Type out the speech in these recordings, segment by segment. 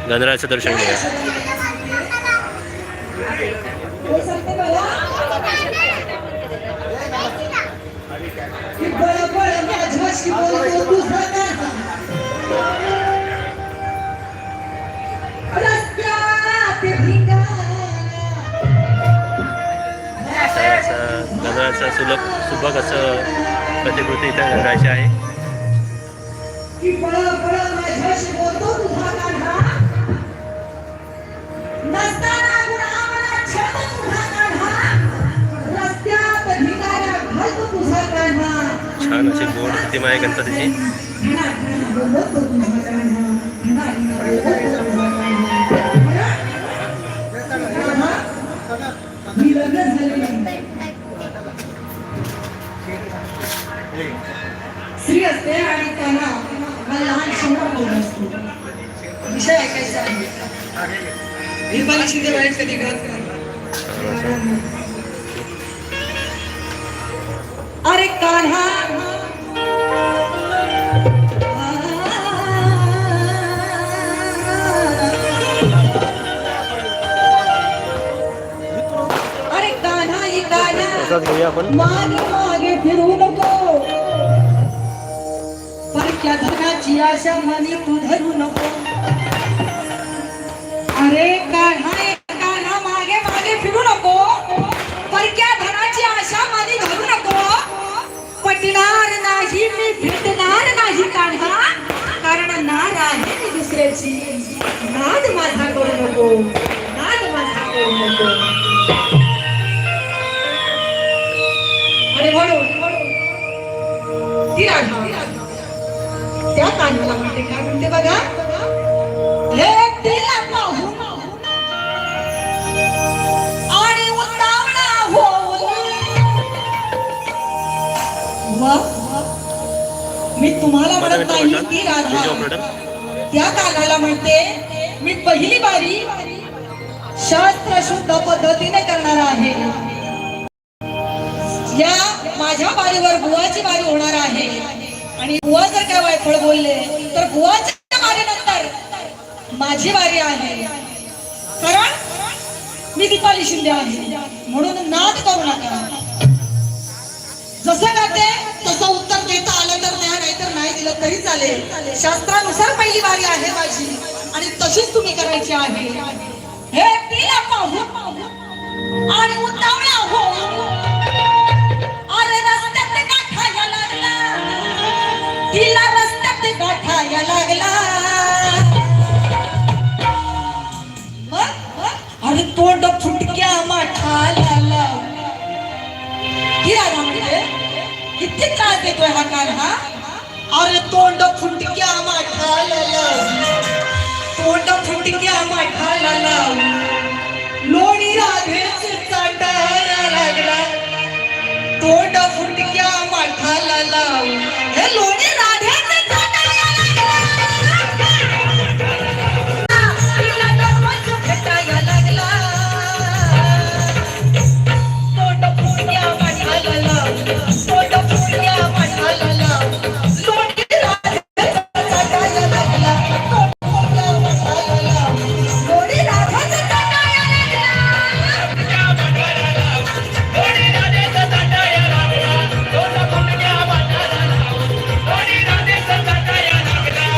गणरायाचं दर्शन घेऊया. गणरायाचं सुबक असं प्रतिकृती इथं गणरायाची आहे. छान अशी गोड प्रतिमा आहे गणपतीची. स्त्री असते आणि त्यांना लहान समोर बोलत असतो. विषय ऐकायचा आहे. निर्मलक्षीचे वेळेस कधी करत नाही. अरे कान्हा अरे कान्हा ही कान्हा मागे मागे फिरू नको. परक्या धनाची आशा मनी तू धरू नको. अरे कान्हा मागे मागे फिरू नको. परक्या धनाची आशा मनी धरू नको. पटणार नाही मी भेटणार नाही कान्हा. कारण नाद आहे मी दुसऱ्याची. नाद माझा करू नको. नाद माझा करू नको. अरे म्हणून ती राधा त्या कान्हाला म्हणते काय म्हणते बघा. हे तिला पाहून आणि उतावळा होऊन मी तुम्हाला म्हणत नाही ती राधा त्या कान्हाला म्हणते मी पहिली बारी शास्त्र शुद्ध पद्धतीने करणार आहे. या माझ्या बारीवर बुवाची बारी होणार आहे. आणि बुवा जर काय वायफळ बोलले तर बुवाच्या बारीनंतर माझी बारी आहे. कारण मी दीपाली शिंदे आहे. म्हणून नाद करू नका. जसं गाते तसं उत्तर देता आलं तर द्या, नाहीतर नाही दिलं तरी चालेल. शास्त्रानुसार पहिली बारी आहे माझी आणि तशीच तुम्ही करायची आहे. हे तिला पाहून आणि उतावळा हो. अरे रस्त्यात गाठायला लागला. तिला रस्त्यात गाठायला लागला. अरे तोंड फुटक्या माठाला. ही राधा म्हणजे किती त्रास देतोय हा कान्हा. अरे तोंड फुटक्या माठाला. तोंड फुटक्या माठाला. लोणी राधेचे चाटायला लागला. तोंड फुटक्या माठाला लाव. हे लोणी राधेचे चाटायला लागला. तिला दररोज भेटायला लागला. तोंड फुटक्या माठाला लाव. तोंड फुटक्या माठाला लाव. लोणी राधेचे चाटायला लागला. तोंड फुटक्या माठाला लाव. लोणी राधेचे चाटायला लागला.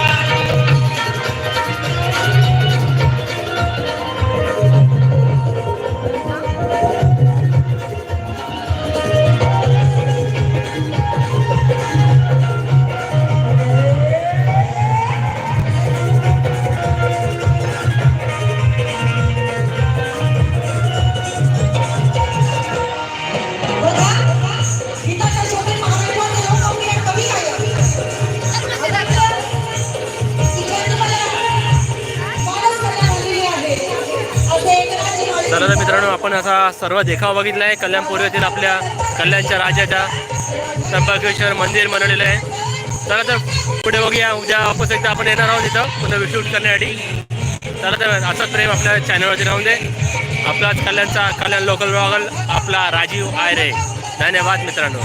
तर मित्रांनो आपण असा सर्व देखावा बघितला आहे. कल्याणपूर येथील आपल्या कल्याणच्या राजाच्या त्र्यंबकेश्वर मंदिर बनवलेलं आहे. चला तर पुढे बघूया. उद्या वापस एकदा आपण येणार आहोत इथं पुन्हा शूट करण्यासाठी. चला तर असंच प्रेम आपल्या चॅनलवरती राहून दे. आपलाच कल्याणचा कल्याण लोकल ब्लॉगर आपला राजीव आयरे. धन्यवाद मित्रांनो.